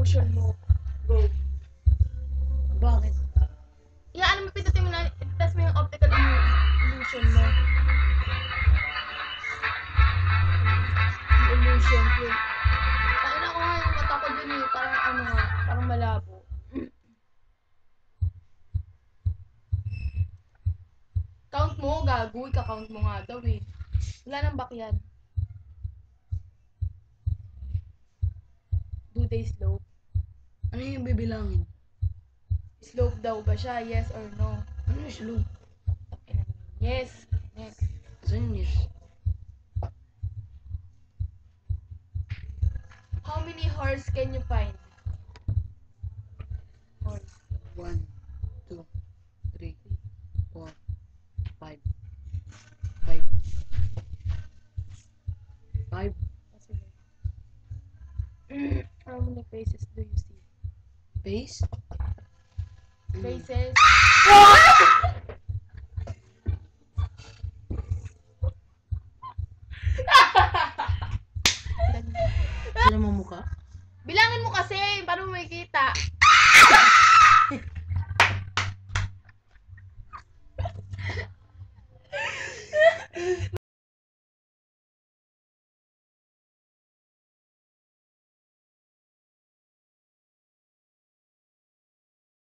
illusion mo. Go. Bakit? Ano mo, pindutin mo na, test mo yung optical illusion mo. Illusion yun. Takina ko nga yung mata ko dun eh, parang ano nga, parang malabo. Count mo, gago, ika-count mo nga daw eh. Wala nang back yan. Do they slope? Ano yung bibilangin? Slope daw ba siya? Yes or no? Ano yung slope? Yes. Next. Saan yun? How many horse can you find? Horse. 1, 2, 3, 4, 5. 5. How many faces do you see? Face? Faces. Sila mo mukha? Bilangin mo kasi, paano mo makikita?